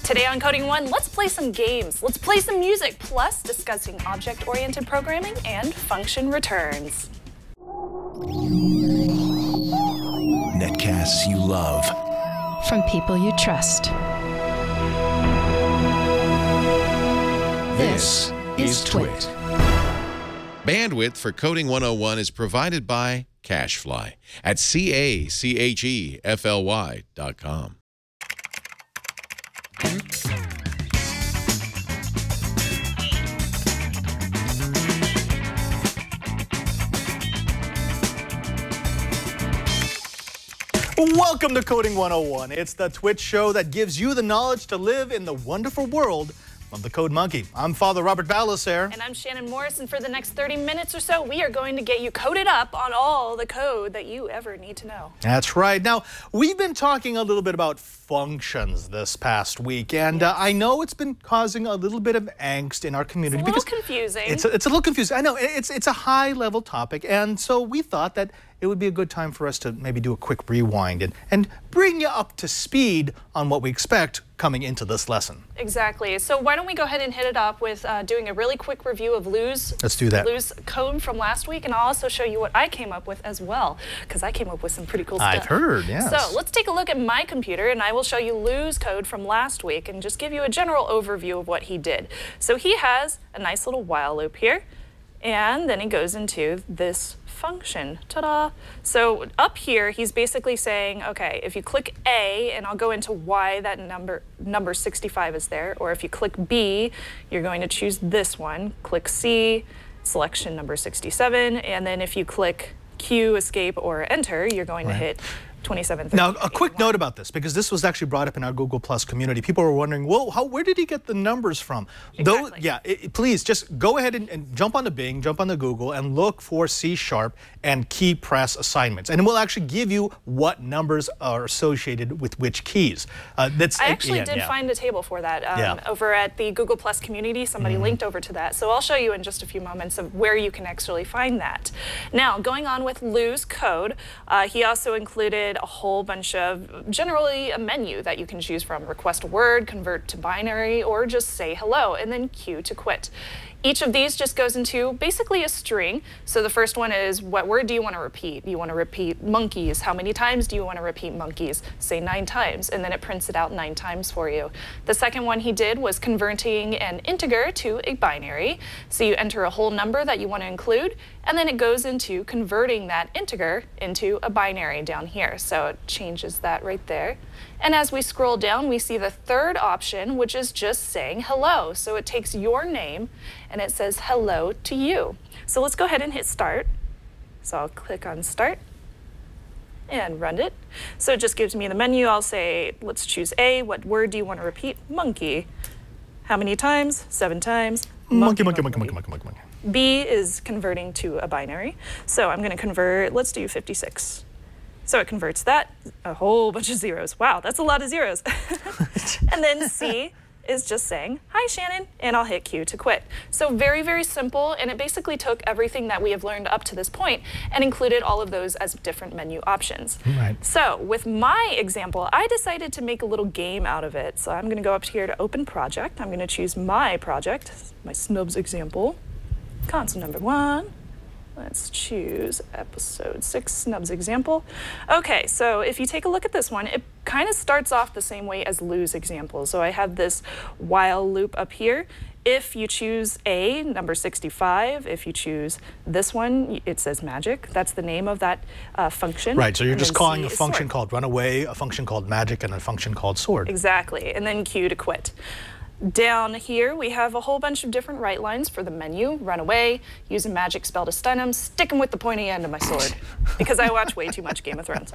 Today on Coding 1, let's play some games, let's play some music, plus discussing object-oriented programming and function returns. Netcasts you love. From people you trust. This is Twit. Bandwidth for Coding 101 is provided by CacheFly at CacheFly.com. Welcome to Coding 101. It's the Twitch show that gives you the knowledge to live in the wonderful world of the Code Monkey. I'm Father Robert Ballisaire. And I'm Shannon Morris, and for the next 30 minutes or so, we are going to get you coded up on all the code that you ever need to know. That's right. Now, we've been talking a little bit about functions this past week, and I know it's been causing a little bit of angst in our community. It's a little confusing. It's a little confusing. I know, it's a high-level topic, and so we thought that it would be a good time for us to maybe do a quick rewind and bring you up to speed on what we expect coming into this lesson. Exactly. So why don't we go ahead and hit it up with doing a really quick review of Lou's code from last week, and I'll also show you what I came up with as well, because I came up with some pretty cool stuff. I've heard, yes. So let's take a look at my computer, and I will show you Lou's code from last week and just give you a general overview of what he did. So he has a nice little while loop here, and then he goes into this function. Ta-da! So up here, he's basically saying, okay, if you click A, and I'll go into why that number 65 is there, or if you click B, you're going to choose this one. Click C, selection number 67, and then if you click Q, escape, or enter, you're going to hit 27. Now, a quick note about this, because this was actually brought up in our Google Plus community. People were wondering, well, where did he get the numbers from? Exactly. Please just go ahead and jump onto Bing, jump onto Google, and look for C# and key press assignments. And it will actually give you what numbers are associated with which keys. I actually did find a table for that over at the Google Plus community. Somebody linked over to that. So I'll show you in just a few moments of where you can actually find that. Now, going on with Lou's code, he also included a whole bunch of, generally a menu that you can choose from. Request a word, convert to binary, or just say hello, and then Q to quit. Each of these just goes into basically a string. So the first one is, what word do you want to repeat? Do you want to repeat monkeys? How many times do you want to repeat monkeys? Say 9 times, and then it prints it out 9 times for you. The second one he did was converting an integer to a binary. So you enter a whole number that you want to include, and then it goes into converting that integer into a binary down here. So it changes that right there. And as we scroll down, we see the third option, which is just saying hello. So it takes your name and it says hello to you. So let's go ahead and hit start. So I'll click on start and run it. So it just gives me the menu. I'll say, let's choose A. What word do you want to repeat? Monkey. How many times? 7 times. Monkey. B is converting to a binary. So I'm going to convert, let's do 56. So it converts that, a whole bunch of zeros. Wow, that's a lot of zeros. And then C is just saying, hi, Shannon, and I'll hit Q to quit. So very, very simple, and it basically took everything that we have learned up to this point and included all of those as different menu options. Right. So with my example, I decided to make a little game out of it. So I'm going to go up here to Open Project. I'm going to choose my project, my Snubs example, console number 1. Let's choose episode 6, Snubs example. Okay, so if you take a look at this one, it kind of starts off the same way as Lou's example. So I have this while loop up here. If you choose A, number 65, if you choose this one, it says magic. That's the name of that function. Right, so you're just calling a function called runaway, a function called magic, and a function called sword. Exactly, and then Q to quit. Down here, we have a whole bunch of different write lines for the menu. Run away, use a magic spell to stun him, stick him with the pointy end of my sword, because I watch way too much Game of Thrones.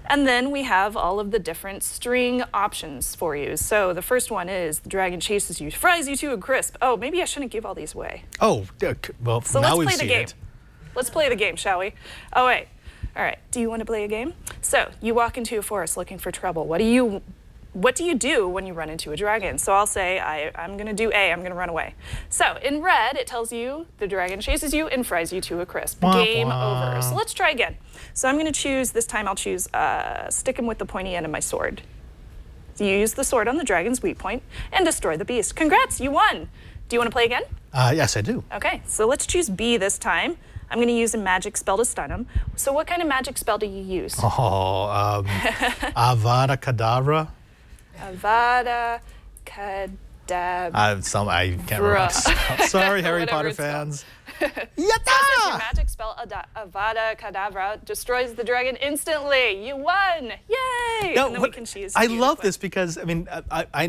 And then we have all of the different string options for you. So the first one is, the dragon chases you, fries you to a crisp. Oh, maybe I shouldn't give all these away. Oh, well, so now let's play the game. Let's play the game, shall we? Oh, wait. All right, do you want to play a game? So you walk into a forest looking for trouble. What do you do when you run into a dragon? So I'll say, I'm going to do A, I'm going to run away. So in red, it tells you the dragon chases you and fries you to a crisp. Game over. So let's try again. So I'm going to choose, this time I'll choose stick him with the pointy end of my sword. You use the sword on the dragon's weak point and destroy the beast. Congrats, you won. Do you want to play again? Yes, I do. Okay, so let's choose B this time. I'm going to use a magic spell to stun him. So what kind of magic spell do you use? Oh, Avada Kedavra. Avada Kedavra. I can't remember. Sorry, Harry Potter fans. Yatta! Your magic spell, Avada Kedavra, destroys the dragon instantly. You won! Yay! No, and then we can choose. I love this because, I mean,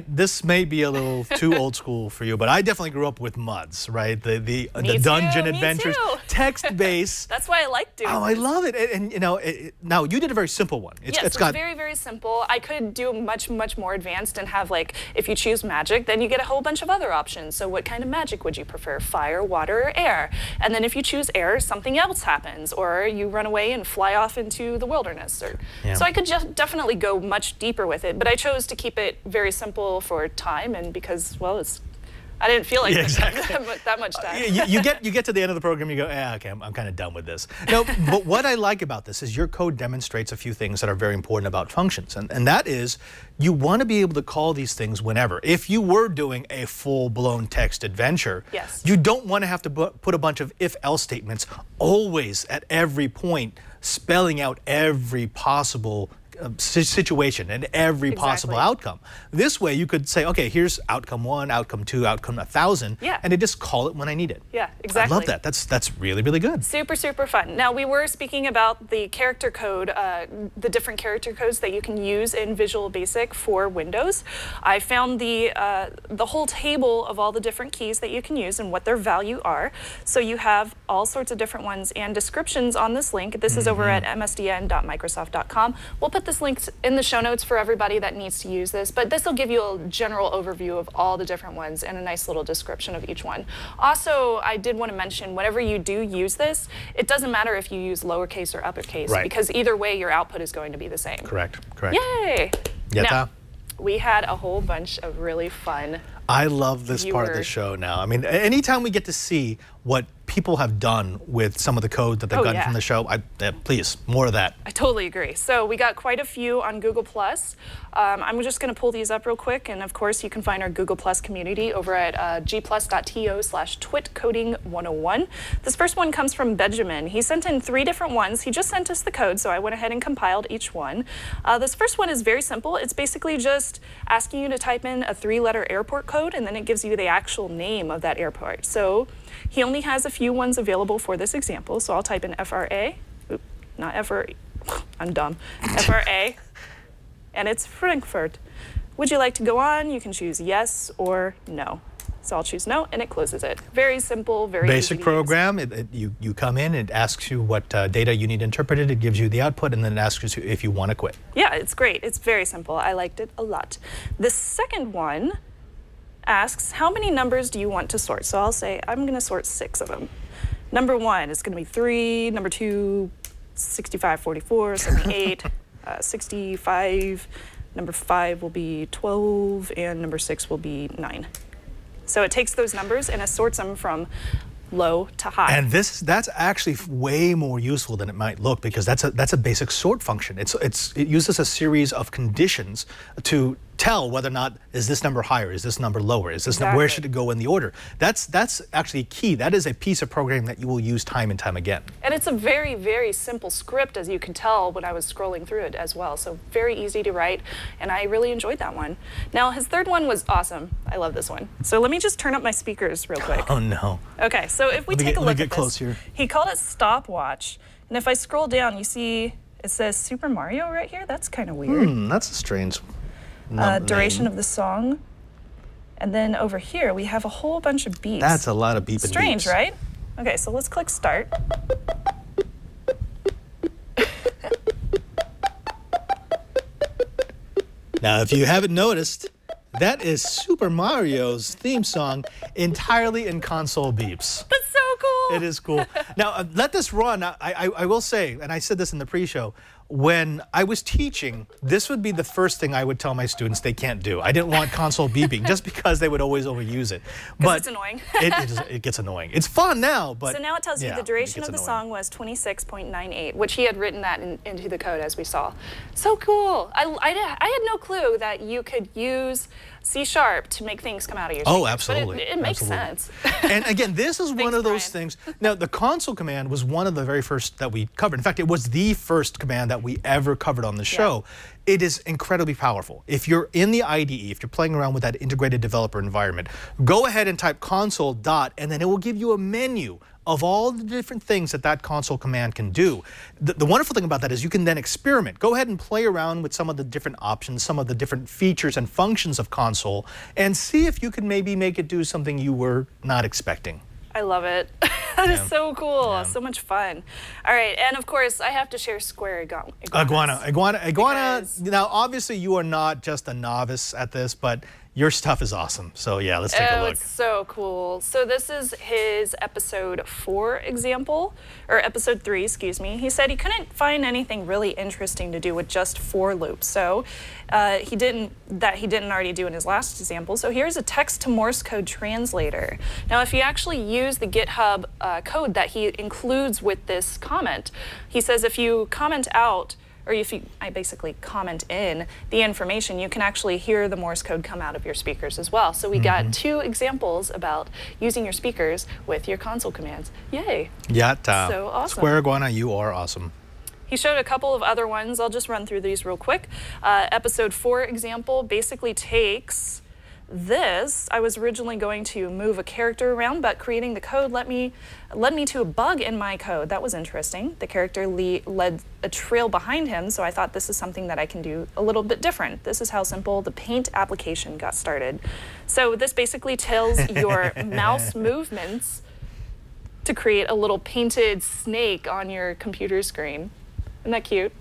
this may be a little too old school for you, but I definitely grew up with MUDs, right? The dungeon adventures, text-based. That's why I like doing I love it. And you know, now you did a very simple one. It's very, very simple. I could do much, much more advanced and have, like, if you choose magic, then you get a whole bunch of other options. So what kind of magic would you prefer? Fire, water, or air? And then if you choose air, something else happens, or you run away and fly off into the wilderness. So I could just definitely go much deeper with it, but I chose to keep it very simple for time and because, well, I didn't feel like that much time. You get to the end of the program, you go, okay, I'm kind of done with this. No, but what I like about this is your code demonstrates a few things that are very important about functions, and that is you want to be able to call these things whenever. If you were doing a full-blown text adventure, you don't want to have to put a bunch of if-else statements always at every point, spelling out every possible situation and every possible outcome. This way you could say, okay, here's outcome 1, outcome 2, outcome 1,000, and I just call it when I need it. Yeah, exactly. I love that. That's really, really good. Super, super fun. Now, we were speaking about the character code, the different character codes that you can use in Visual Basic for Windows. I found the whole table of all the different keys that you can use and what their value are. So you have all sorts of different ones and descriptions on this link. This is over at msdn.microsoft.com. We'll put this link in the show notes for everybody that needs to use this, but this will give you a general overview of all the different ones and a nice little description of each one. Also, I did want to mention, whenever you do use this, it doesn't matter if you use lowercase or uppercase, because either way your output is going to be the same. Correct. Yay! Yatta. Now, we had a whole bunch of really fun I love this part of the show now. I mean, anytime we get to see what people have done with some of the code that they've gotten from the show, please, more of that. I totally agree. So we got quite a few on Google+. I'm just going to pull these up real quick, and of course you can find our Google+ community over at gplus.to/twitcoding101. This first one comes from Benjamin. He sent in 3 different ones. He just sent us the code, so I went ahead and compiled each one. This first one is very simple. It's basically just asking you to type in a 3-letter airport code, and then it gives you the actual name of that airport. So he only has a few ones available for this example, so I'll type in FRA, not FRE, I'm dumb, FRA, and it's Frankfurt. Would you like to go on? You can choose yes or no. So I'll choose no, and it closes it. Very simple, very basic program. You come in, it asks you what data you need interpreted, it gives you the output, and then it asks you if you want to quit. Yeah, it's great. It's very simple. I liked it a lot. The second one asks, how many numbers do you want to sort? So I'll say, I'm going to sort 6 of them. Number 1 is going to be 3, number 2, 65, 44, 78, 65, number 5 will be 12, and number 6 will be 9. So it takes those numbers and it sorts them from low to high. And that's actually way more useful than it might look, because that's a basic sort function. It uses a series of conditions to tell whether or not is this number higher, is this number lower, is this number, where should it go in the order. That's actually key. That is a piece of programming that you will use time and time again. And it's a very, very simple script, as you could tell when I was scrolling through it as well. So very easy to write, and I really enjoyed that one. Now his third one was awesome. I love this one. So let me just turn up my speakers real quick. Oh no. Okay, so if we take a look at this, he called it stopwatch. And if I scroll down, you see it says Super Mario right here. That's kind of weird. That's a strange duration of the song. And then over here, we have a whole bunch of beeps. That's a lot of beep and Strange, beeps. right? Okay, so let's click start. Now, if you haven't noticed, that is Super Mario's theme song entirely in console beeps. That's so cool. It is cool. Now, let this run. I will say, and I said this in the pre-show, when I was teaching, this would be the first thing I would tell my students they can't do. I didn't want console beeping just because they would always overuse it. But it's annoying. it gets annoying. It's fun now, but so now it tells you the duration of the song was 26.98, which he had written that into the code as we saw. So cool. I had no clue that you could use C# to make things come out of your speakers. Oh, absolutely. But it makes sense. And again, this is one of those things. Now, the console command was one of the very first that we covered. In fact, it was the first command that we ever covered on the show. Yeah. It is incredibly powerful. If you're in the IDE, if you're playing around with that integrated developer environment, go ahead and type console dot, and then it will give you a menu of all the different things that that console command can do. The wonderful thing about that is you can then experiment. Go ahead and play around with some of the different options, some of the different features and functions of console, and see if you can maybe make it do something you were not expecting. I love it. That is so cool. So much fun. All right, and of course, I have to share Square Iguana. Now, obviously, you are not just a novice at this, but your stuff is awesome. So yeah, let's take a look. It's so cool. So this is his episode 4 example, or episode 3, excuse me. He said he couldn't find anything really interesting to do with just for loops. So he didn't already do in his last example. So here's a text to Morse code translator. Now, if you actually use the GitHub code that he includes with this comment, he says if you comment out, or I basically comment in the information, you can actually hear the Morse code come out of your speakers as well. So we got 2 examples about using your speakers with your console commands. Yay. So awesome. Square Iguana, you are awesome. He showed a couple of other ones. I'll just run through these real quick. Episode 4 example basically takes this. I was originally going to move a character around, but creating the code led me to a bug in my code. That was interesting. The character led a trail behind him, so I thought this is something that I can do a little bit different. This is how simple the Paint application got started. So this basically tells your mouse movements to create a little painted snake on your computer screen. Isn't that cute?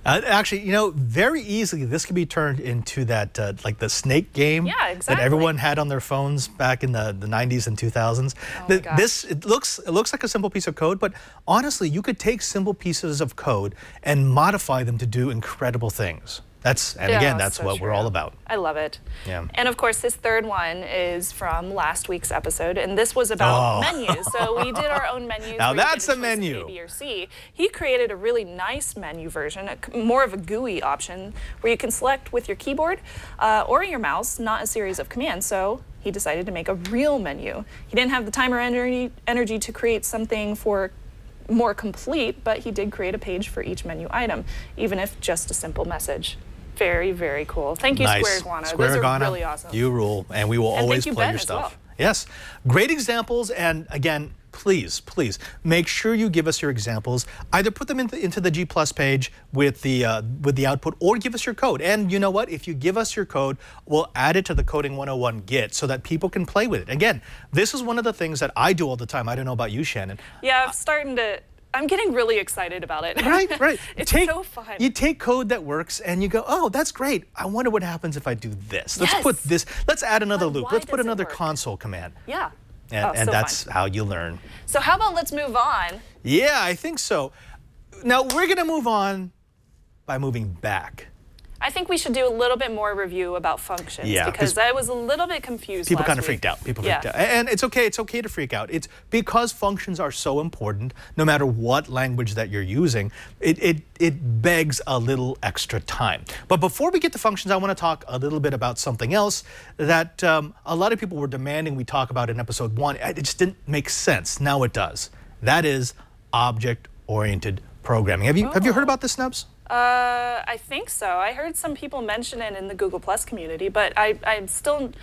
Actually, you know, very easily this could be turned into that, like the snake game that everyone had on their phones back in the 90s and 2000s. It looks like a simple piece of code, but honestly, you could take simple pieces of code and modify them to do incredible things. Again, that's what we're all about. I love it. Yeah. And of course, his third one is from last week's episode, and this was about menus. So we did our own menus. Now that's a menu. A, B, or C. He created a really nice menu version, more of a GUI option, where you can select with your keyboard or your mouse, not a series of commands. So he decided to make a real menu. He didn't have the time or energy to create something for more complete, but he did create a page for each menu item, even if just a simple message. Very, very cool. Thank you, Square Iguana. Those are really awesome. You rule, and we will always play your stuff. Yes, great examples, and again, please make sure you give us your examples. Either put them into the G+ page with the output, or give us your code. And you know what? If you give us your code, we'll add it to the Coding 101 Git so that people can play with it. Again, this is one of the things that I do all the time. I don't know about you, Shannon. Yeah, I'm getting really excited about it. Right. It's so fun. You take code that works and you go, oh, that's great. I wonder what happens if I do this. Let's put this, let's add another loop. Let's put another console command. Yeah. And that's how you learn. So how about let's move on? Yeah, I think so. Now we're going to move on by moving back. I think we should do a little bit more review about functions because I was a little bit confused. People kind of freaked out. People freaked out. And it's okay. It's okay to freak out. It's because functions are so important, no matter what language that you're using, it begs a little extra time. But before we get to functions, I want to talk a little bit about something else that a lot of people were demanding we talk about in episode 1. It just didn't make sense. Now it does. That is object-oriented programming. Have you heard about this, Snubs? I think so. I heard some people mention it in the Google Plus community, but I'm still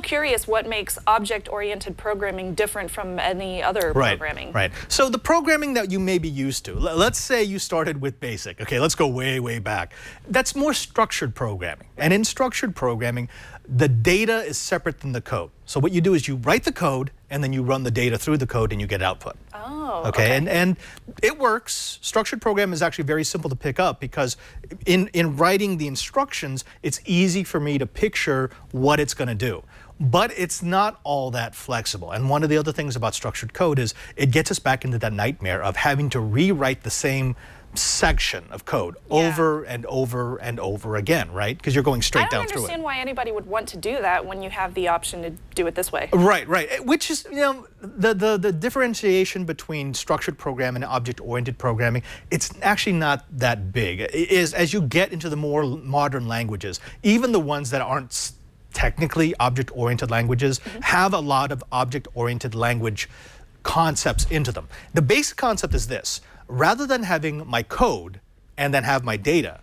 curious what makes object-oriented programming different from any other programming. Right. So the programming that you may be used to, let's say you started with BASIC. Okay, let's go way, way back. That's more structured programming. And in structured programming, the data is separate than the code. So what you do is you write the code, and then you run the data through the code, and you get output. Oh, okay. And it works. Structured program is actually very simple to pick up because in writing the instructions, it's easy for me to picture what it's going to do. But it's not all that flexible. And one of the other things about structured code is it gets us back into that nightmare of having to rewrite the same section of code over and over and over again, right? Because you're going straight down through it. I don't understand why anybody would want to do that when you have the option to do it this way. Right, right. Which is, you know, the differentiation between structured programming and object-oriented programming, it's actually not that big. It is, as you get into the more modern languages, even the ones that aren't technically object-oriented languages have a lot of object-oriented language concepts into them. The basic concept is this. Rather than having my code and then have my data,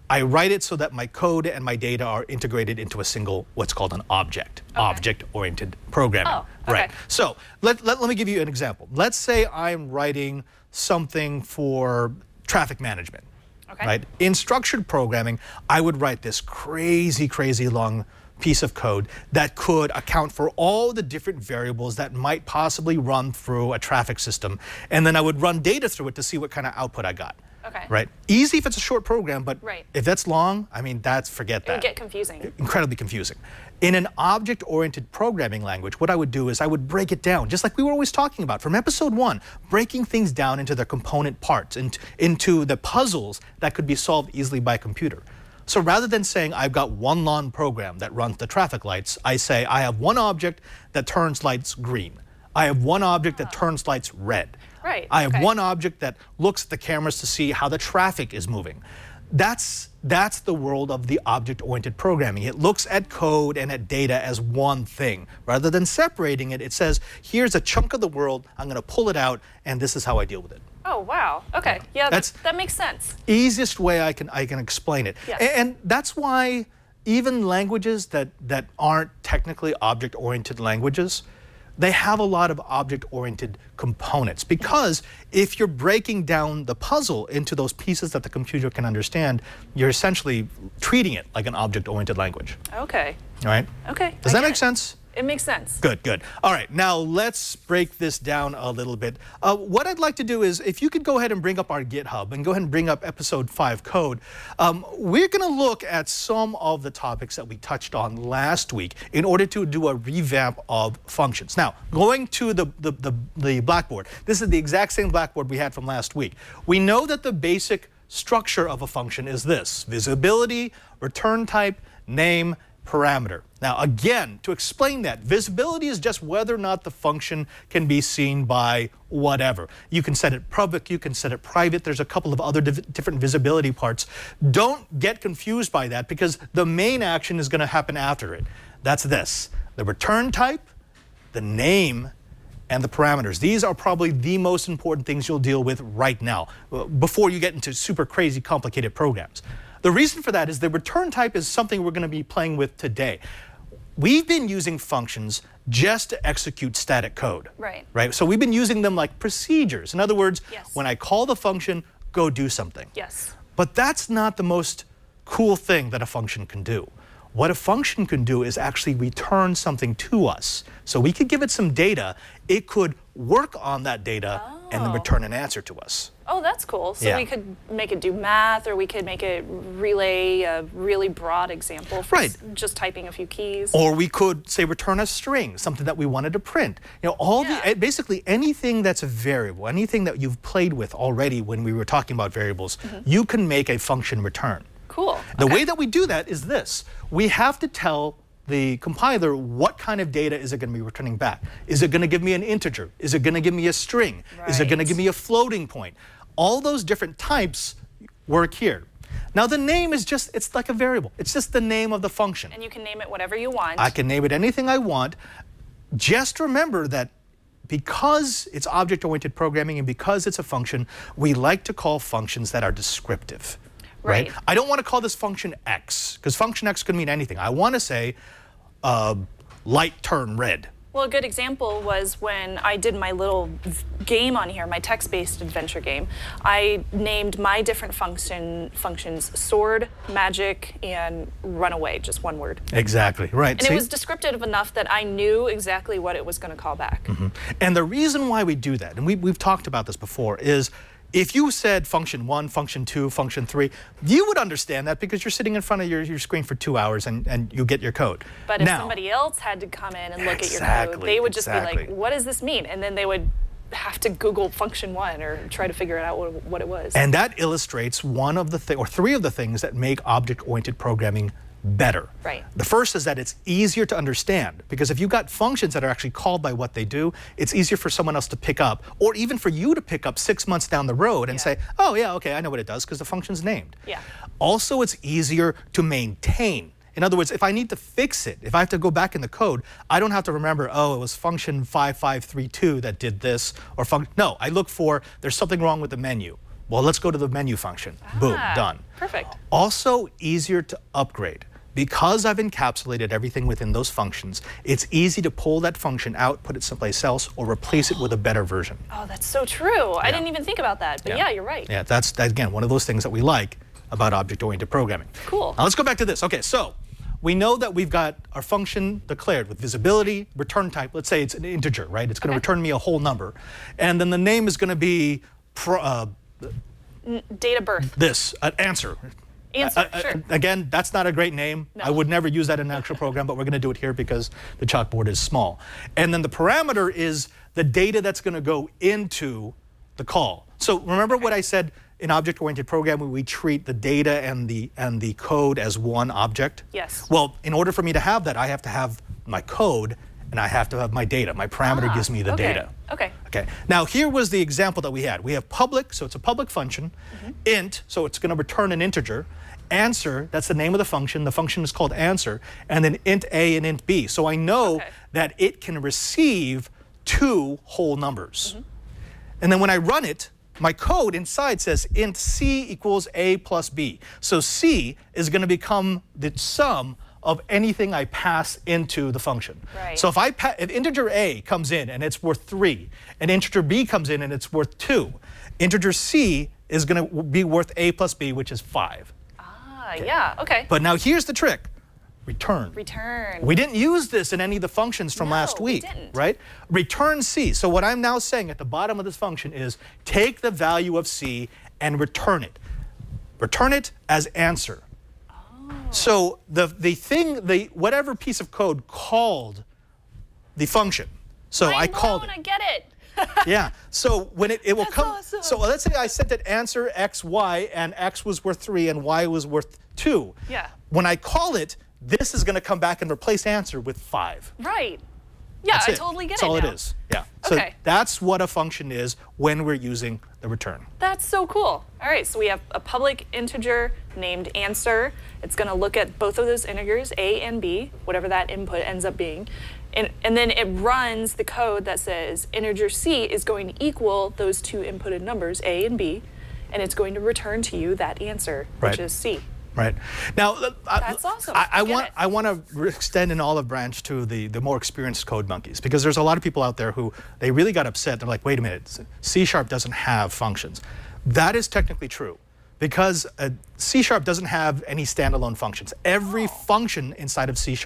I write it so that my code and my data are integrated into a single, what's called an object, object-oriented programming. Oh, okay. Right. So let me give you an example. Let's say I'm writing something for traffic management. Okay. Right? In structured programming, I would write this crazy, crazy long piece of code that could account for all the different variables that might possibly run through a traffic system. And then I would run data through it to see what kind of output I got. Okay. Right? Easy if it's a short program, but if that's long, I mean, forget that. It would get confusing. Incredibly confusing. In an object-oriented programming language, what I would do is I would break it down, just like we were always talking about from episode 1, breaking things down into their component parts, into the puzzles that could be solved easily by a computer. So rather than saying I've got one long program that runs the traffic lights, I say I have one object that turns lights green. I have one object that turns lights red. Right. I have one object that looks at the cameras to see how the traffic is moving. That's the world of the object-oriented programming. It looks at code and at data as one thing. Rather than separating it, it says, here's a chunk of the world, I'm going to pull it out, and this is how I deal with it. Oh, wow. Okay. Yeah, that makes sense. Easiest way I can explain it. Yes. And that's why even languages that aren't technically object-oriented languages, they have a lot of object-oriented components, because if you're breaking down the puzzle into those pieces that the computer can understand, you're essentially treating it like an object-oriented language. Okay. All right? Okay. Does that make sense? It makes sense. Good, good. All right, now let's break this down a little bit. What I'd like to do is, if you could go ahead and bring up our GitHub and go ahead and bring up episode 5 code, we're going to look at some of the topics that we touched on last week in order to do a revamp of functions. Now, going to the Blackboard, this is the exact same Blackboard we had from last week. We know that the basic structure of a function is this: visibility, return type, name, parameter. Now again, to explain that, visibility is just whether or not the function can be seen by whatever. You can set it public, you can set it private, there's a couple of other different visibility parts. Don't get confused by that, because the main action is going to happen after it. That's this: the return type, the name, and the parameters. These are probably the most important things you'll deal with right now, before you get into super crazy complicated programs. The reason for that is the return type is something we're going to be playing with today. We've been using functions just to execute static code. Right. Right? So we've been using them like procedures. In other words, Yes. when I call the function, go do something. Yes. But that's not the most cool thing that a function can do. What a function can do is actually return something to us. So we could give it some data, it could work on that data and then return an answer to us. Oh, that's cool. So we could make it do math, or we could make it relay a really broad example for just typing a few keys. Or we could say return a string, something that we wanted to print. You know, all basically anything that's a variable, anything that you've played with already when we were talking about variables, you can make a function return. Cool. The way that we do that is this: we have to tell the compiler what kind of data is it going to be returning back. Is it going to give me an integer? Is it going to give me a string? Is it going to give me a floating point? All those different types work here. Now the name is just, it's like a variable. It's just the name of the function. And you can name it whatever you want. I can name it anything I want. Just remember that because it's object-oriented programming and because it's a function, we like to call functions that are descriptive. Right? I don't want to call this function X, because function X could mean anything. I want to say light turn red. Well, a good example was when I did my little game on here, my text-based adventure game. I named my different functions sword, magic, and runaway, just one word. Exactly, right. And it was descriptive enough that I knew exactly what it was going to call back. And the reason why we do that, and we've talked about this before, is if you said function 1, function 2, function 3, you would understand that because you're sitting in front of your screen for 2 hours and you get your code. But if somebody else had to come in and look at your code, they would just be like, what does this mean? And then they would have to Google function 1 or try to figure out what it was. And that illustrates one of the or three of the things that make object-oriented programming better. Right. The first is that it's easier to understand, because if you've got functions that are actually called by what they do, it's easier for someone else to pick up, or even for you to pick up 6 months down the road and say, oh yeah, okay, I know what it does because the function's named. Yeah. Also, it's easier to maintain. In other words, if I need to fix it, if I have to go back in the code, I don't have to remember, oh, it was function 5532 that did this, or no, I look for, there's something wrong with the menu. Well, let's go to the menu function. Boom, done. Perfect. Also, easier to upgrade. Because I've encapsulated everything within those functions, it's easy to pull that function out, put it someplace else, or replace it with a better version. Oh, that's so true. I didn't even think about that, but yeah, you're right. Yeah, that's, again, one of those things that we like about object-oriented programming. Cool. Now let's go back to this. Okay, so we know that we've got our function declared with visibility, return type. Let's say it's an integer, right? It's going to return me a whole number. And then the name is going to be date of birth. This, an answer. Answer, sure. Again, that's not a great name. No. I would never use that in an actual program, but we're going to do it here because the chalkboard is small. And then the parameter is the data that's going to go into the call. So remember what I said in object-oriented programming, we treat the data and the code as one object? Yes. Well, in order for me to have that, I have to have my code and I have to have my data. My parameter gives me the data. Okay. Okay. Now here was the example that we had. We have public, so it's a public function. Int, so it's going to return an integer. Answer, that's the name of the function. The function is called answer. And then int a and int b. So I know that it can receive 2 whole numbers. And then when I run it, my code inside says int c equals a plus b. So c is going to become the sum of anything I pass into the function. Right. So if integer a comes in and it's worth 3, and integer b comes in and it's worth 2, integer c is going to be worth a plus b, which is 5. Yeah, okay. But now here's the trick. Return. Return. We didn't use this in any of the functions from last week, right? Return c. So what I'm now saying at the bottom of this function is take the value of c and return it. Return it as answer. So whatever piece of code called the function. So I called it. I get it. Yeah. So when it will come. Awesome. So let's say I sent it answer x, y, and x was worth 3 and y was worth 2. Yeah. When I call it, this is going to come back and replace answer with 5. Right. Yeah, That's I totally get That's all it now. it is. Yeah. So that's what a function is when we're using the return. That's so cool. All right, so we have a public integer named answer. It's going to look at both of those integers, a and b, whatever that input ends up being. And then it runs the code that says integer c is going to equal those 2 inputted numbers, a and b, and it's going to return to you that answer, which is c. Right. Now, that's awesome. I want to extend an olive branch to the more experienced code monkeys, because there's a lot of people out there who they really got upset. They're like, wait a minute, C# doesn't have functions. That is technically true, because C# doesn't have any standalone functions. Every function inside of C#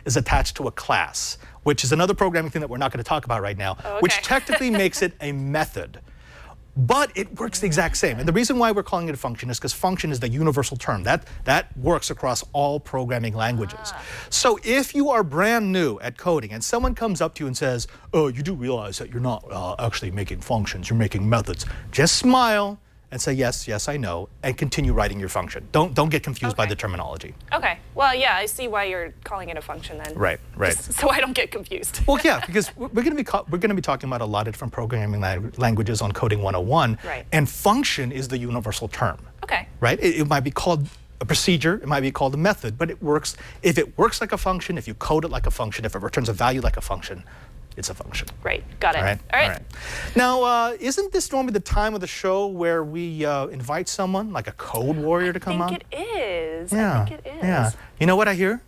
is attached to a class, which is another programming thing that we're not going to talk about right now, which technically makes it a method. But it works the exact same. And the reason why we're calling it a function is because function is the universal term. That works across all programming languages. So if you are brand new at coding and someone comes up to you and says, oh, you do realize that you're not actually making functions, you're making methods, just smile and say, yes, yes, I know, and continue writing your function. Don't get confused by the terminology. Okay. Well, yeah, I see why you're calling it a function then. Right, right. Just so I don't get confused. Well, yeah, because we're going to be talking about a lot of different programming languages on Coding 101. Right. And function is the universal term. Okay. Right? It might be called a procedure, it might be called a method, but it works. If it works like a function, if you code it like a function, if it returns a value like a function, it's a function. Right, got it. All right. All right. Now, isn't this normally the time of the show where we invite someone, like a code warrior, to come on? I think it is. Yeah. I think it is. Yeah. You know what I hear?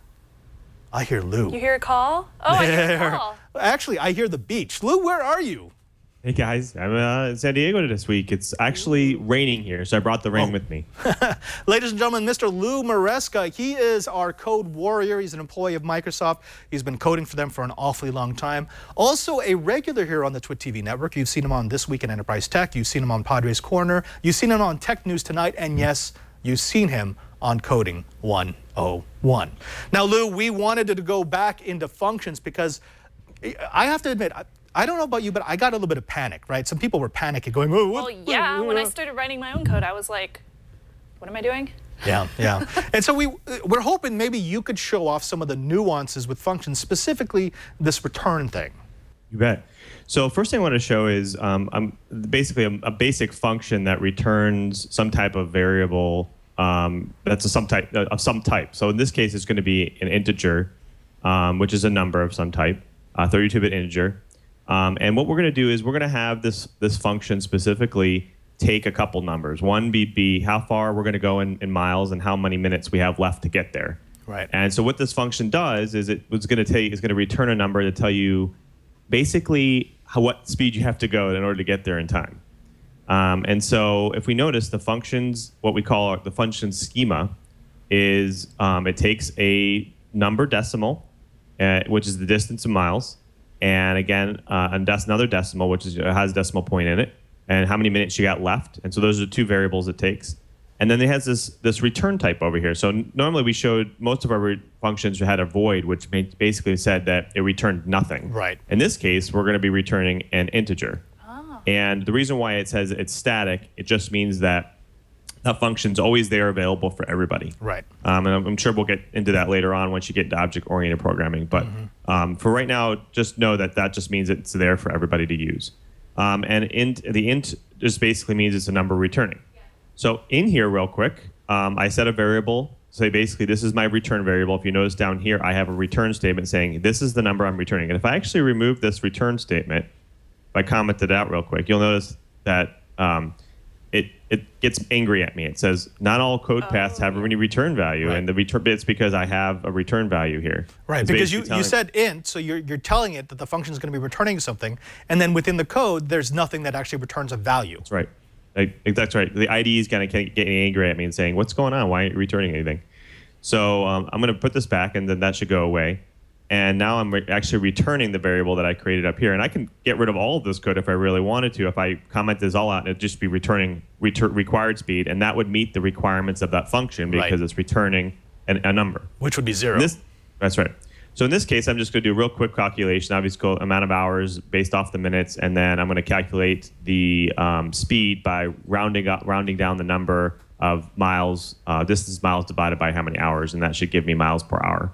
I hear Lou. You hear a call? Oh, I hear a call. Actually, I hear the beach. Lou, where are you? Hey guys, I'm in San Diego this week. It's actually raining here, so I brought the rain with me. Ladies and gentlemen, Mr. Lou Maresca, he is our code warrior. He's an employee of Microsoft. He's been coding for them for an awfully long time. Also a regular here on the TWiT TV network. You've seen him on This Week in Enterprise Tech. You've seen him on Padre's Corner. You've seen him on Tech News Tonight. And yes, you've seen him on Coding 101. Now, Lou, we wanted to go back into functions because I have to admit, I don't know about you, but I got a little bit of panic, right? Some people were panicking, going, oh, well, yeah, when I started writing my own code, I was like, what am I doing? Yeah, yeah. And so we're hoping maybe you could show off some of the nuances with functions, specifically this return thing. You bet. So first thing I want to show is basically a basic function that returns some type of variable that's of some type. So in this case, it's going to be an integer, which is a number of some type, 32-bit integer. And what we're going to do is we're going to have this function specifically take a couple numbers. One be how far we're going to go in miles and how many minutes we have left to get there. Right. And so what this function does is it's going to return a number to tell you basically what speed you have to go in order to get there in time. And so if we notice the functions, what we call the function schema is it takes a number decimal, which is the distance in miles, and again, another decimal, which has a decimal point in it, and how many minutes you got left. And so those are two variables it takes. And then it has this return type over here. So normally we showed most of our functions had a void, which basically said that it returned nothing. Right. In this case, we're going to be returning an integer. Oh. And the reason why it says it's static, it just means that that function's always there available for everybody. Right. And I'm sure we'll get into that later on once you get into object-oriented programming. But for right now, just know that that just means it's there for everybody to use. And the int just basically means it's a number returning. So in here, real quick, I set a variable. So basically, this is my return variable. If you notice down here, I have a return statement saying this is the number I'm returning. And if I actually remove this return statement, if I comment it out real quick, you'll notice that it gets angry at me. It says not all code paths have any return value, right. And the return bit's because I have a return value here. Right, it's because you said int, so you're telling it that the function is going to be returning something, and then within the code, there's nothing that actually returns a value. That's right. That's right. The IDE is going to get angry at me and saying, what's going on? Why aren't you returning anything? So I'm going to put this back, and then that should go away. And now I'm actually returning the variable that I created up here. And I can get rid of all of this code if I really wanted to. If I comment this all out, it'd just be returning required speed. And that would meet the requirements of that function because it's returning a number. Which would be 0. That's right. So in this case, I'm just going to do a real quick calculation. Obviously, amount of hours based off the minutes. And then I'm going to calculate the speed by rounding down the number of miles, distance miles divided by how many hours. And that should give me miles per hour.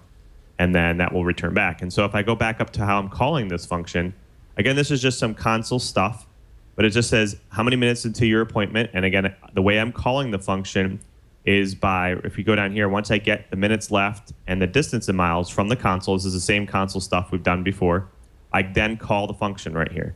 And then that will return back. And so if I go back up to how I'm calling this function, again, this is just some console stuff, but it just says how many minutes into your appointment. And again, the way I'm calling the function is by, if you go down here, once I get the minutes left and the distance in miles from the console, this is the same console stuff we've done before, I then call the function right here.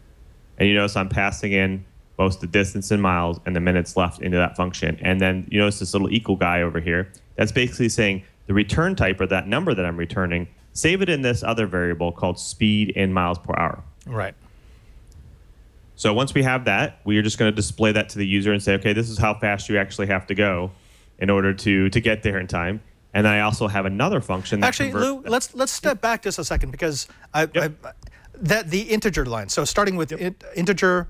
And you notice I'm passing in both the distance in miles and the minutes left into that function. And then you notice this little equal guy over here. That's basically saying, the return type, or that number that I'm returning, save it in this other variable called speed in miles per hour. Right. So once we have that, we are just going to display that to the user and say, okay, this is how fast you actually have to go in order to get there in time. And then I also have another function that actually, Lou, let's step back just a second, because the integer line. So starting with integer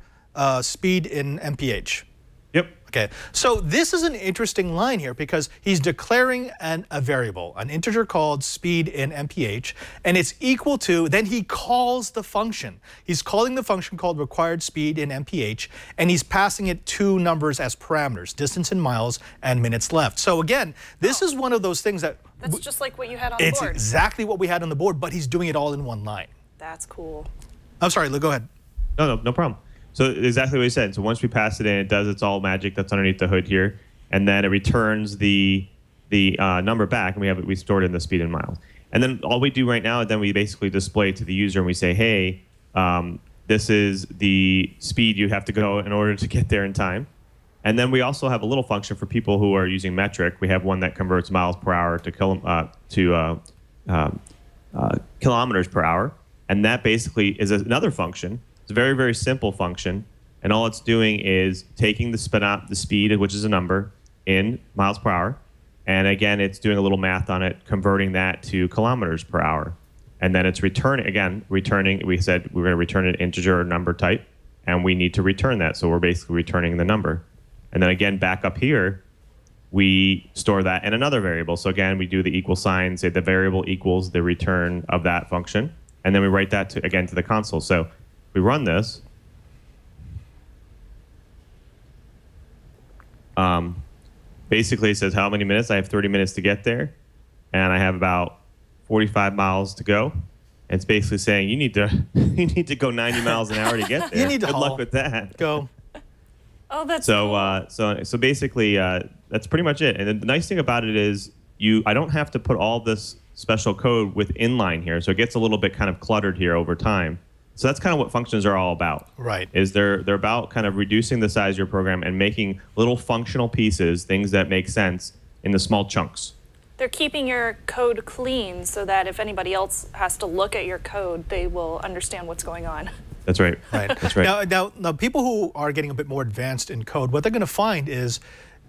speed in MPH. Yep. Okay, so this is an interesting line here because he's declaring a variable, an integer called speed in MPH, and it's equal to, then he calls the function. He's calling the function called required speed in MPH, and he's passing it two numbers as parameters, distance in miles and minutes left. So again, this is one of those things that... That's just like what you had on the board. It's exactly what we had on the board, but he's doing it all in one line. That's cool. I'm sorry, Lou, go ahead. No problem. So exactly what you said. So once we pass it in, it does its all magic that's underneath the hood here, and then it returns the number back, and we stored it in the speed in miles. And then all we do right now, then we basically display it to the user, and we say, hey, this is the speed you have to go in order to get there in time. And then we also have a little function for people who are using metric. We have one that converts miles per hour to kilometers per hour, and that basically is another function. It's a very, very simple function, and all it's doing is taking the speed, which is a number, in miles per hour, and again, it's doing a little math on it, converting that to kilometers per hour, and then it's returning. We said we're going to return an integer or number type, and we need to return that, so we're basically returning the number. And then again, back up here, we store that in another variable. So again, we do the equal sign, say the variable equals the return of that function, and then we write that again to the console. So we run this, basically it says how many minutes. I have 30 minutes to get there, and I have about 45 miles to go. And it's basically saying you need to go 90 miles an hour to get there. You need to Good haul. luck with that. Go. Oh, that's so cool. So basically that's pretty much it. And the nice thing about it is I don't have to put all this special code with inline here, so it gets a little bit kind of cluttered here over time. So that's kind of what functions are all about. Right. Is they're about kind of reducing the size of your program and making little functional pieces, things that make sense, into small chunks. They're keeping your code clean so that if anybody else has to look at your code, they will understand what's going on. That's right. Right. That's right. Now, people who are getting a bit more advanced in code, what they're going to find is,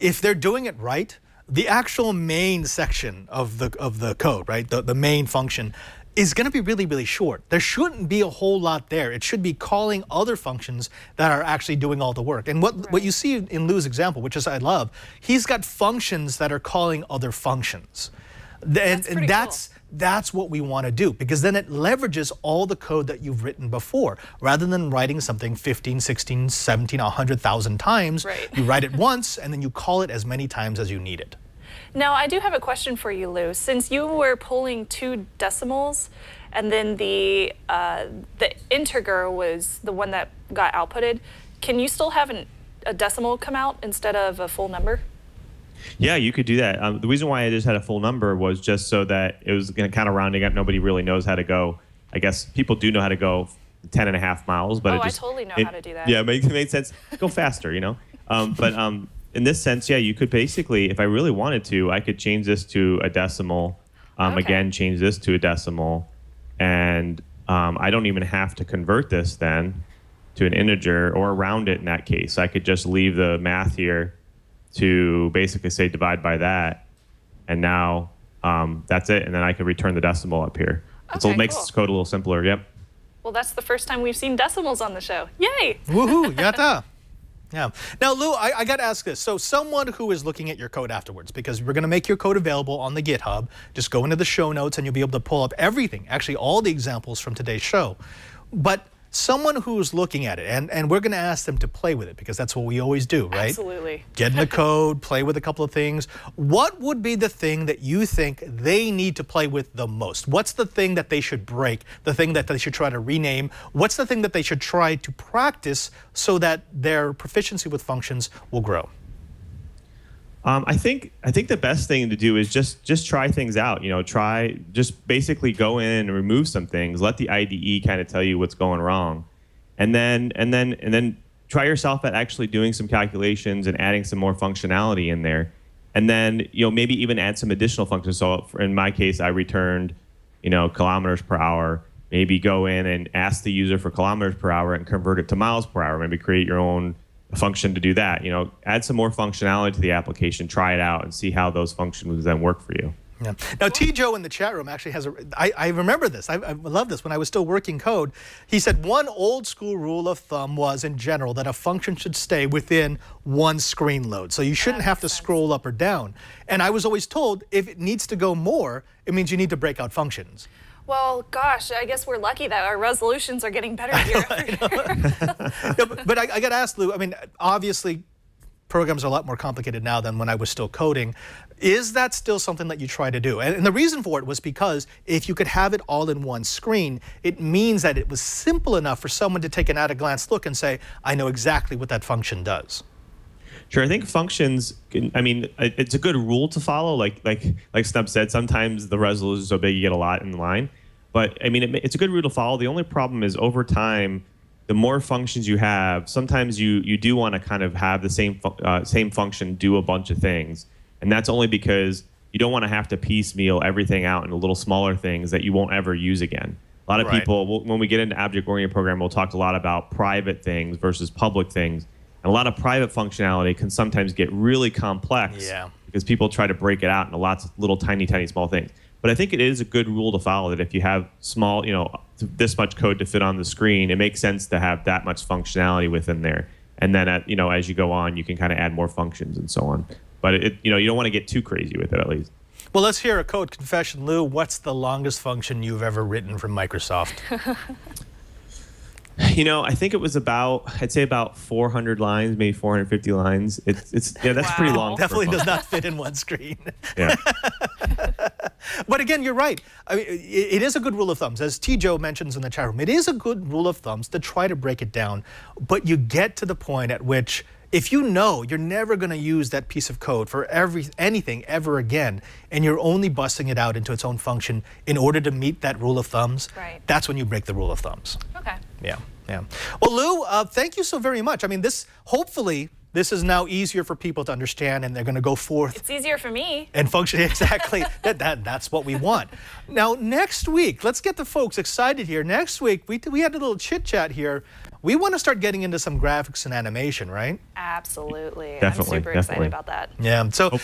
if they're doing it right, the actual main section of the code, right, the main function, is going to be really, really short. There shouldn't be a whole lot there. It should be calling other functions that are actually doing all the work. And what you see in Lou's example, which is I love, he's got functions that are calling other functions. And that's what we want to do, because then it leverages all the code that you've written before. Rather than writing something 15, 16, 17, 100,000 times, you write it once and then you call it as many times as you need it. Now, I do have a question for you, Lou. Since you were pulling 2 decimals, and then the integer was the one that got outputted, can you still have a decimal come out instead of a full number? Yeah, you could do that. The reason why I just had a full number was just so that it was kind of rounding up. Nobody really knows how to go. I guess people do know how to go 10.5 miles, but I totally know how to do that. Yeah, it made sense. Go faster, you know. In this sense, yeah, you could basically, if I really wanted to, I could change this to a decimal. Again, change this to a decimal, and I don't even have to convert this then to an integer or round it in that case. I could just leave the math here to basically say divide by that, and now that's it, and then I can return the decimal up here. So it makes this code a little simpler. Yep. Well, that's the first time we've seen decimals on the show. Yay! Woohoo! Yatta! Yeah. Now, Lou, I got to ask this. So someone who is looking at your code afterwards, because we're going to make your code available on the GitHub, just go into the show notes and you'll be able to pull up everything, actually all the examples from today's show. But someone who's looking at it, and we're going to ask them to play with it, because that's what we always do, right? Absolutely. Get in the code, play with a couple of things. What would be the thing that you think they need to play with the most? What's the thing that they should break, the thing that they should try to rename? What's the thing that they should try to practice so that their proficiency with functions will grow? I think the best thing to do is just try things out. You know, just basically go in and remove some things. Let the IDE kind of tell you what's going wrong, and then try yourself at actually doing some calculations and adding some more functionality in there, and then maybe even add some additional functions. So in my case, I returned kilometers per hour. Maybe go in and ask the user for kilometers per hour and convert it to miles per hour. Maybe create your own function to do that. Add some more functionality to the application, try it out, and see how those functions then work for you. Yeah. Now, T. Joe in the chat room actually has I remember this. I love this. When I was still working code, he said one old school rule of thumb was, in general, that a function should stay within one screen load. So you shouldn't have to scroll up or down. And I was always told if it needs to go more, it means you need to break out functions. Well, gosh, I guess we're lucky that our resolutions are getting better here. But I got to ask, Lou, I mean, obviously, programs are a lot more complicated now than when I was still coding. Is that still something that you try to do? And the reason for it was because if you could have it all in one screen, it means that it was simple enough for someone to take an at-a-glance look and say, I know exactly what that function does. Sure, I think functions, it's a good rule to follow. Like Snubs said, sometimes the resolution is so big you get a lot in line. But it's a good rule to follow. The only problem is over time, the more functions you have, sometimes you do want to kind of have the same function do a bunch of things. And that's only because you don't want to have to piecemeal everything out into little smaller things that you won't ever use again. A lot of people, when we get into object-oriented programming, we'll talk a lot about private things versus public things. And a lot of private functionality can sometimes get really complex because people try to break it out into lots of little tiny small things. But I think it is a good rule to follow that if you have small, this much code to fit on the screen, it makes sense to have that much functionality within there. And then, as you go on, you can kind of add more functions and so on. But you don't want to get too crazy with it, at least. Well, let's hear a code confession, Lou. What's the longest function you've ever written from Microsoft? You know, I think it was I'd say about 400 lines, maybe 450 lines. It's yeah, that's pretty long. Definitely does not fit in one screen. Yeah. But again, you're right. I mean, it is a good rule of thumbs. As T. Joe mentions in the chat room, it is a good rule of thumbs to try to break it down. But you get to the point at which, if you know you're never going to use that piece of code for anything ever again, and you're only busting it out into its own function in order to meet that rule of thumbs, that's when you break the rule of thumbs. Okay. Yeah, yeah. Well, Lou, thank you so very much. I mean, hopefully, this is now easier for people to understand, and they're going to go forth. It's easier for me. And function, exactly. That's what we want. Now, next week, let's get the folks excited here. Next week, we had a little chit-chat here. We want to start getting into some graphics and animation, right? Absolutely. Definitely, I'm super excited about that. Yeah. So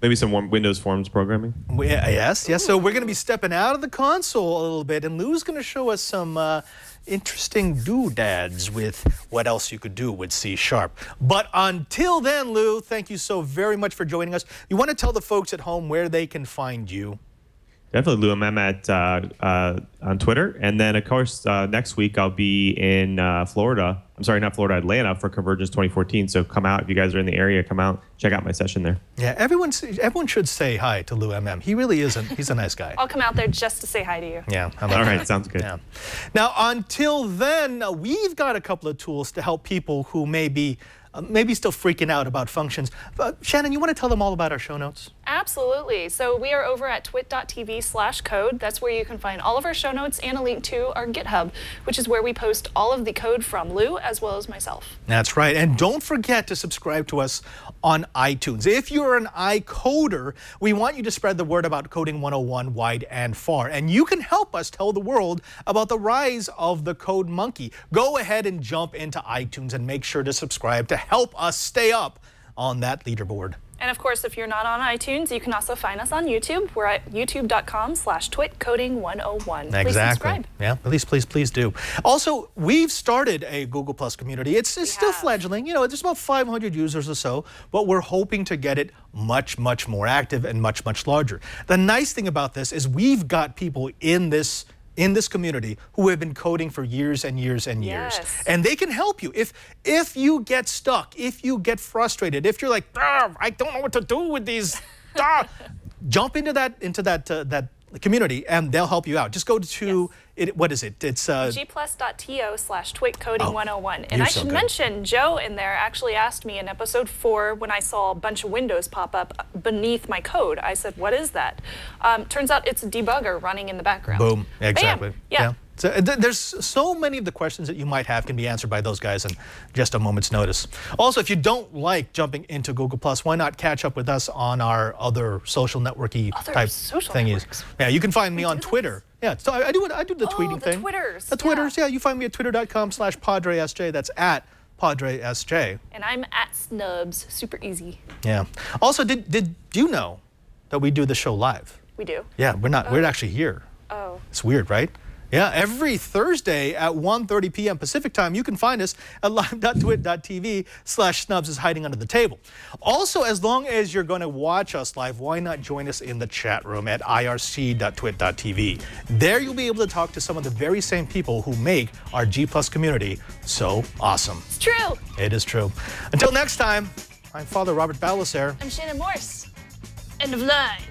maybe some Windows Forms programming. Yes. So we're going to be stepping out of the console a little bit, and Lou's going to show us some interesting doodads with what else you could do with C#. But until then, Lou, thank you so very much for joining us. You want to tell the folks at home where they can find you? Definitely, Lou MM on Twitter. And then, of course, next week I'll be in Florida. I'm sorry, not Florida, Atlanta for Convergence 2014. So come out. If you guys are in the area, come out, check out my session there. Yeah, everyone should say hi to Lou MM. He really isn't. He's a nice guy. I'll come out there just to say hi to you. Yeah. All right, sounds good. Yeah. Now, until then, we've got a couple of tools to help people who may be still freaking out about functions. Shannon, you want to tell them all about our show notes? Absolutely. So we are over at twit.tv/code. That's where you can find all of our show notes and a link to our GitHub, which is where we post all of the code from Lou as well as myself. That's right. And don't forget to subscribe to us on iTunes. If you're an iCoder, we want you to spread the word about Coding 101 wide and far. And you can help us tell the world about the rise of the Code Monkey. Go ahead and jump into iTunes and make sure to subscribe to help us stay up on that leaderboard. And of course, if you're not on iTunes, you can also find us on YouTube. We're at youtube.com/twitcoding101. Exactly. Please subscribe. Yeah, please do. Also, we've started a Google Plus community. It's still fledgling. You know, there's about 500 users or so, but we're hoping to get it much more active and much larger. The nice thing about this is we've got people in this community who have been coding for years and years and years. Yes. And they can help you. If you get stuck, if you get frustrated, if you're like, I don't know what to do with these, jump into that community and they'll help you out. Just go to, what is it? It's gplus.to/twitcoding101. And I should mention, Joe in there actually asked me in episode 4 when I saw a bunch of windows pop up beneath my code. I said, what is that? Turns out it's a debugger running in the background. Boom. Exactly. Bam. Yeah. So there's so many of the questions that you might have can be answered by those guys in just a moment's notice. Also, if you don't like jumping into Google+, why not catch up with us on our other social networky type thingies? Networks. Yeah, you can find me on Twitter. Yeah, so I do the tweeting thing. Twitters. The Twitters, yeah. You find me at twitter.com/PadreSJ. That's at PadreSJ. And I'm at Snubs. Super easy. Yeah. Also, did you know that we do the show live? We do. Yeah, we're actually here. Oh. It's weird, right? Yeah, every Thursday at 1:30 p.m. Pacific time, you can find us at live.twit.tv/Snubs is hiding under the table. Also, as long as you're going to watch us live, why not join us in the chat room at irc.twit.tv? There you'll be able to talk to some of the very same people who make our G+ community so awesome. It's true. It is true. Until next time, I'm Father Robert Balacer. I'm Shannon Morse. End of line.